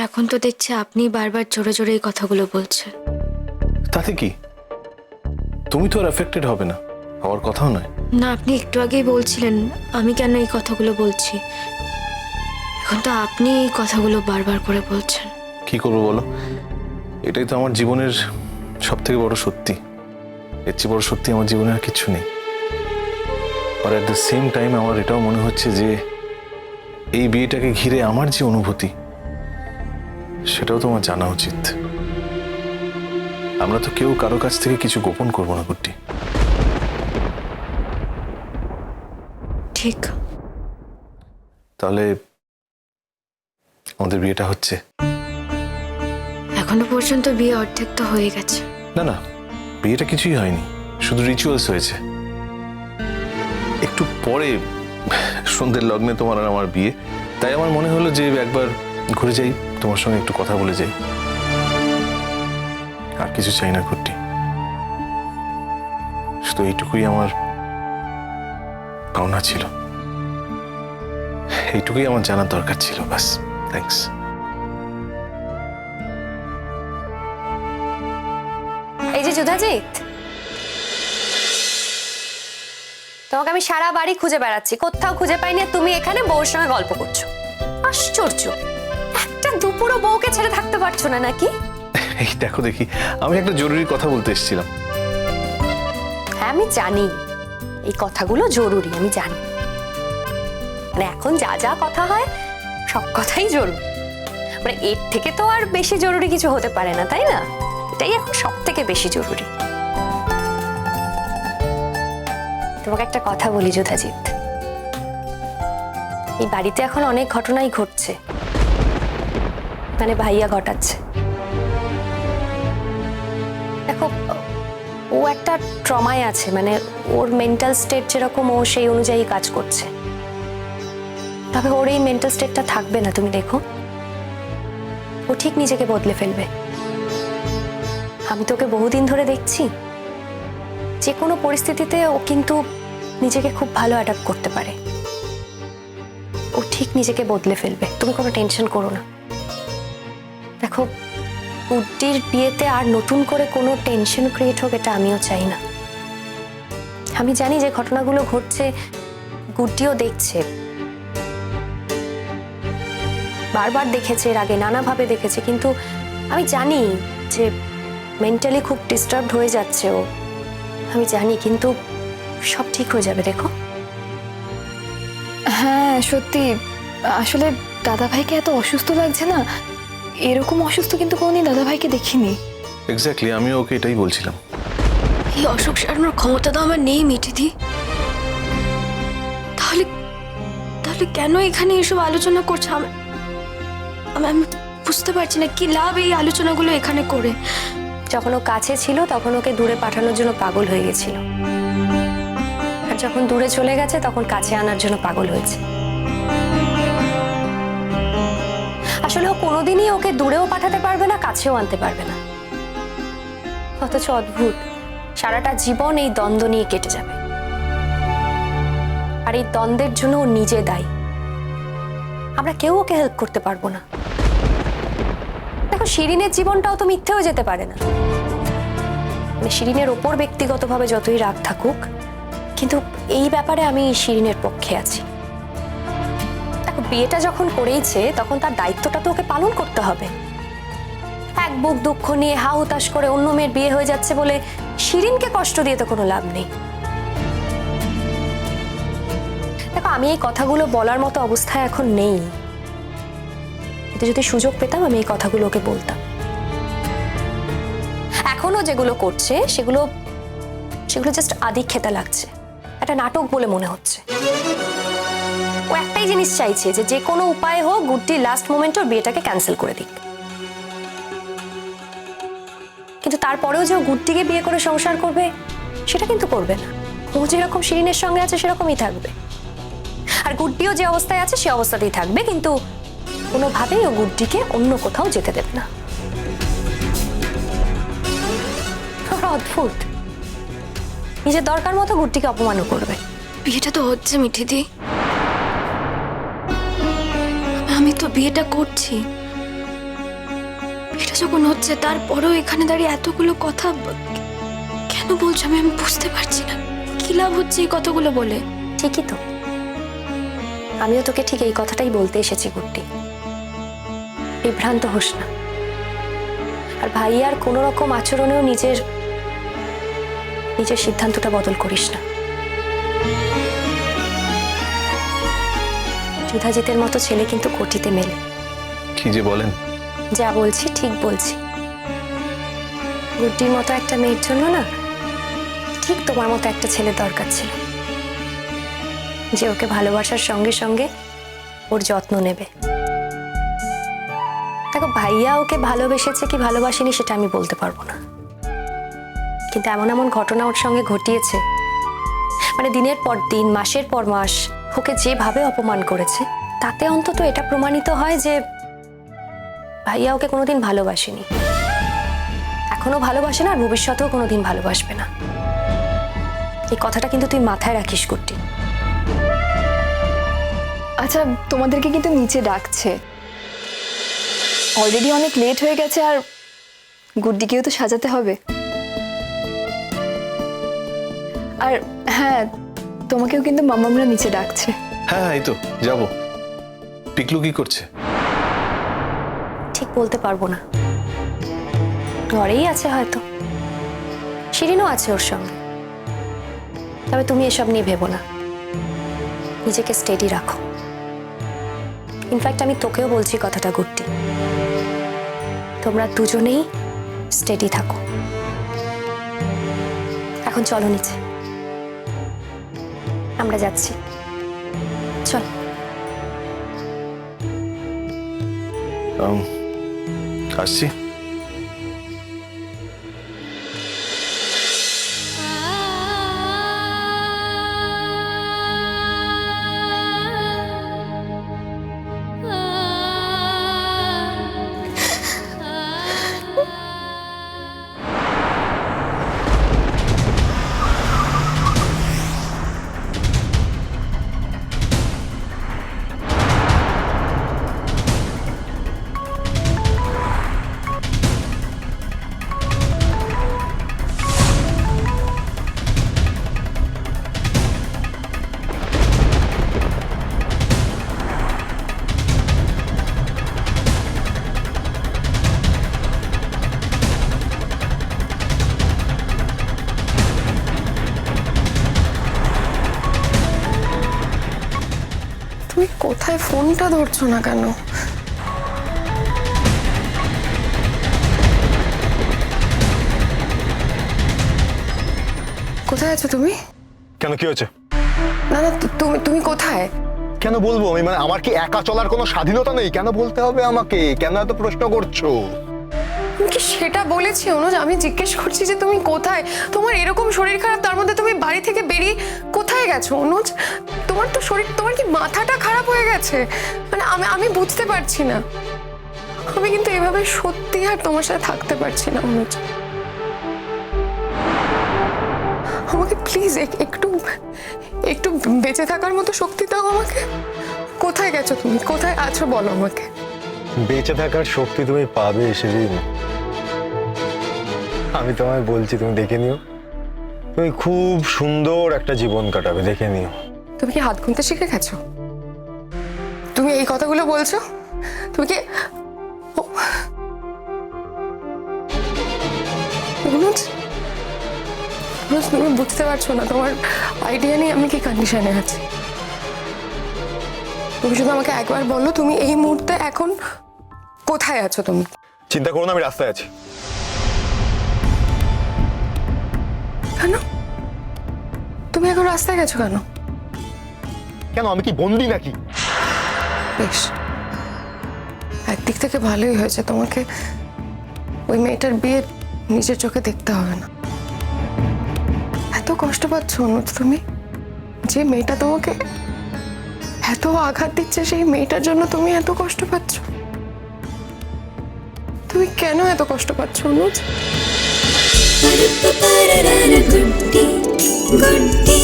এখন তো দেখছি আপনি বারবার জোরে জোরে এই কথাগুলো বলছেন। তাতে কি? তুমি তো আর এফেক্টেড হবে না, হওয়ার কথাও নয়। না, আপনি একটু আগেই বলছিলেন আমি কেন এই কথাগুলো বলছি। এখন তো আপনি এই কথাগুলো বারবার করে বলছেন। কি করবো বলো, এটাই তো আমার জীবনের সব থেকে বড় সত্যি। এর চেয়ে বড় সত্যি আমার জীবনে আর কিছু নেই। আর অ্যাট দ্য সেম টাইম আমার এটাও মনে হচ্ছে যে এই বিয়েটাকে ঘিরে আমার যে অনুভূতি সেটাও তোমার জানা উচিত। আমরা তো কেউ কারো কাছ থেকে কিছু গোপন করবো না কুট্টি। ঠিক। তাহলে আমাদের বিয়েটা হচ্ছে? এখনো পর্যন্ত বিয়ে অর্ধেক তো হয়ে গেছে। না না, বিয়েটা কিছুই হয়নি, শুধু রিচুয়ালস হয়েছে। একটু পরে সন্ধ্যের লগ্নে তোমার আর আমার বিয়ে, তাই আমার মনে হলো যে একবার ঘুরে যাই, তোমার সঙ্গে একটু কথা বলে যাই। আর কিছু চাই না কুট্টি, শুধু এইটুকুই আমার পাওনা ছিল, এইটুকুই আমার জানার দরকার ছিল, বাস। থ্যাঙ্কস। এই যে যুধাজিৎ, তোমাকে আমি সারা বাড়ি খুঁজে বেড়াচ্ছি, কোথাও খুঁজে পাইনি, আর তুমি এখানে বউর সঙ্গে গল্প করছো। আশ্চর্য, একটা দুপুরও বউকে ছেড়ে থাকতে পারছো না নাকি? এই দেখো দেখি, আমি একটা জরুরি কথা বলতে এসেছিলাম। হ্যাঁ আমি জানি এই কথাগুলো জরুরি, আমি জানি। মানে এখন যা যা কথা হয় সব কথাই জরুরি, মানে এর থেকে তো আর বেশি জরুরি কিছু হতে পারে না, তাই না? এটাই এখন সব থেকে বেশি জরুরি। তোমাকে একটা কথা বলি যুধাজিৎ, এই বাড়িতে এখন অনেক ঘটনাই ঘটছে, মানে ভাইয়া ঘটাচ্ছে। দেখো, ও একটা ট্রমায় আছে, মানে ওর মেন্টাল স্টেট যেরকম ও সেই অনুযায়ী কাজ করছে। তবে ওর এই মেন্টাল স্টেটটা থাকবে না, তুমি দেখো, ও ঠিক নিজেকে বদলে ফেলবে। আমি তোকে বহুদিন ধরে দেখছি, যে কোনো পরিস্থিতিতে ও কিন্তু নিজেকে খুব ভালো অ্যাডাপ্ট করতে পারে। ও ঠিক নিজেকে বদলে ফেলবে, তুমি কোনো টেনশন করো না। দেখো, গুড্ডির বিয়েতে আর নতুন করে কোনো টেনশন ক্রিয়েট হোক, এটা আমিও চাই না। আমি জানি যে ঘটনাগুলো ঘটছে গুড্ডিও দেখছে, বারবার দেখেছে, এর আগে নানাভাবে দেখেছে, কিন্তু আমি জানি যে মেন্টালি খুব ডিস্টার্বড হয়ে যাচ্ছে ও, আমি জানি, কিন্তু সব ঠিক হয়ে যাবে, দেখো। হ্যাঁ সত্যি, আসলে দাদাভাইকে এত অসুস্থ লাগছে না, এরকম অসুস্থ কিন্তু কোনোদিন দাদাভাইকে দেখিনি। এক্স্যাক্টলি, আমিও ওকে এটাই বলছিলাম। এই অসুখ সারানোর ক্ষমতা তো আমার নেই মিঠিদি। তাহলে তাহলে কেন এখানে এসব আলোচনা করছে? আমি বুঝতে পারছি না কি লাভ এই আলোচনাগুলো এখানে করে। যখন ও কাছে ছিল তখন ওকে দূরে পাঠানোর জন্য পাগল হয়ে গেছিল, আর যখন দূরে চলে গেছে তখন কাছে আনার জন্য পাগল হয়েছে। আসলে ও কোনোদিনই ওকে দূরেও পাঠাতে পারবে না, কাছেও আনতে পারবে না। অথচ অদ্ভুত, সারাটা জীবন এই দ্বন্দ্ব নিয়ে কেটে যাবে, আর এই দ্বন্দ্বের জন্য ও নিজে দায়ী। আমরা কেউ ওকে হেল্প করতে পারবো না। দেখো, শিরিনের জীবনটাও তো মিথ্যে হয়ে যেতে পারে না। মানে শিরিনের ওপর ব্যক্তিগতভাবে যতই রাগ থাকুক, কিন্তু এই ব্যাপারে আমি শিরিনের পক্ষে আছি। দেখো, বিয়েটা যখন করেইছে তখন তার দায়িত্বটা তো ওকে পালন করতে হবে। এক বুক দুঃখ নিয়ে হা হুতাশ করে অন্য মেয়ের বিয়ে হয়ে যাচ্ছে বলে শিরিনকে কষ্ট দিয়ে তো কোনো লাভ নেই। দেখো, আমি এই কথাগুলো বলার মতো অবস্থায় এখন নেই, কিন্তু যদি সুযোগ পেতাম আমি এই কথাগুলো ওকে বলতাম। এখনো যেগুলো করছে সেগুলো জাস্ট আদিক্ষেতা লাগছে, একটা নাটক বলে মনে হচ্ছে। ও একটাই জিনিস চাইছে যে কোনো উপায় হোক গুড্ডি লাস্ট মোমেন্টে ওর বিয়েটাকে ক্যান্সেল করে দিক। কিন্তু তারপরেও যে ও গুড্ডিকে বিয়ে করে সংসার করবে সেটা কিন্তু করবে না। ও যেরকম শিরিনের সঙ্গে আছে সেরকমই থাকবে, আর গুড্ডিও যে অবস্থায় আছে সে অবস্থাতেই থাকবে, কিন্তু কোনোভাবেই ও গুড্ডিকে অন্য কোথাও যেতে দেবে না। অদ্ভুত, নিজের দরকার মতো গুড্ডিকে অপমানও করবে। বিয়েটা তো হচ্ছে মিঠিদি, আমি তো বিয়েটা করছি। এটা যখন হচ্ছে তারপরেও এখানে দাঁড়িয়ে এতগুলো কথা কেন বলছো আমি বুঝতে পারছি না। কি লাভ হচ্ছে এই কথাগুলো বলে? ঠিকই তো, আমিও তোকে ঠিক এই কথাটাই বলতে এসেছি গুড্ডি। বিভ্রান্ত হোস না, আর ভাইয়ার কোনো রকম আচরণেও নিজের সিদ্ধান্তটা বদল করিস না। যুধাজিতের মতো ছেলে কিন্তু কোটিতে মেলে। কি যে বলেন! যা বলছি ঠিক বলছি। গুড্ডির মতো একটা মেয়ের জন্য না ঠিক তোমার মতো একটা ছেলের দরকার ছিল, যে ওকে ভালোবাসার সঙ্গে সঙ্গে ওর যত্ন নেবে। দেখো, ভাইয়া ওকে ভালোবেসেছে কি ভালোবাসেনি সেটা আমি বলতে পারবো না, কিন্তু এমন এমন ঘটনা ওর সঙ্গে ঘটিয়েছে, মানে দিনের পর দিন, মাসের পর মাস ওকে যেভাবে অপমান করেছে, তাতে অন্তত এটা প্রমাণিত হয় যে ভাইয়া ওকে কোনোদিন ভালোবাসেনি, এখনো ভালোবাসে না, আর ভবিষ্যতেও কোনোদিন ভালোবাসবে না। এই কথাটা কিন্তু তুই মাথায় রাখিস গুড্ডি। আচ্ছা, তোমাদেরকে কিন্তু নিচে ডাকছে, অলরেডি অনেক লেট হয়ে গেছে, আর গুড্ডিকেও তো সাজাতে হবে। আর হ্যাঁ, তোমাকেও কিন্তু মামামরা নিচে ডাকছে। হ্যাঁ, এই তো যাব। পিকলু কি করছে? ঠিক বলতে পারবো না, ঘরেই আছে হয়তো, শিরিনও আছে ওর সঙ্গে। তবে তুমি এসব নিয়ে ভেবো না, নিজেকে স্টেডি রাখো। ইনফ্যাক্ট আমি তোকেও বলছি কথাটা গুড্ডি, তোমরা দুজনেই স্টেডি থাকো। এখন চলো নিচে, আমরা যাচ্ছি, চল। আসছি। তুমি কোথায়? ফোনটা ধরছো না কেন? কোথায় আছো তুমি? কেন, কি হয়েছে? না না, তুমি কোথায়? কেন বলবো আমি? মানে আমার কি একা চলার কোনো স্বাধীনতা নেই? কেন বলতে হবে আমাকে? কেন এত প্রশ্ন করছো? তুমি কি সেটা বলেছি অনুজ? আমি জিজ্ঞেস করছি যে তুমি কোথায়? তোমার এরকম শরীর খারাপ, তার মধ্যে তুমি বাড়ি থেকে বেরিয়ে কোথায় গেছো অনুজ? তোমার তো শরীর, তোমার কি মাথাটা খারাপ হয়ে গেছে? মানে আমি বুঝতে পারছি না। আমি কিন্তু এভাবে সত্যি আর তোমার সাথে থাকতে পারছি না অনুজ। আমাকে প্লিজ একটু বেঁচে থাকার মতো শক্তি দাও আমাকে। কোথায় গেছো তুমি? কোথায় আছো বলো আমাকে। বেঁচে থাকার শক্তি তুমি পাবে সেদিন। আমি তোমায় বলছি, তুমি দেখে নিও, তুমি খুব সুন্দর একটা জীবন কাটাবে, দেখে নিও। তুমি কি হাত গুনতে শিখে গেছো? তুমি এই কথাগুলো বলছো? তুমি কি অনুজ, তুমি বুঝতে পারছো না, তোমার আইডিয়া নেই আমি কি কন্ডিশনে আছি। তুমি শুধু আমাকে একবার বলো, তুমি এই মুহূর্তে এখন কোথায় আছো? তুমি চিন্তা করো না, আমি রাস্তায় আছি। কেন তুমি এখন রাস্তায় গেছো কেন? কেন, আমি কি বন্দি নাকি? বেশ, একদিক থেকে ভালোই হয়েছে, তোমাকে ওই মেয়েটার বিয়ে নিজের চোখে দেখতে হবে না। এত কষ্ট পাচ্ছ অনুজ তুমি? যে মেয়েটা তোমাকে এত আঘাত দিচ্ছে, সেই মেয়েটার জন্য তুমি এত কষ্ট পাচ্ছ? তুমি কেন এত কষ্ট পাচ্ছ অনুজ? গুড্ডি গুড্ডি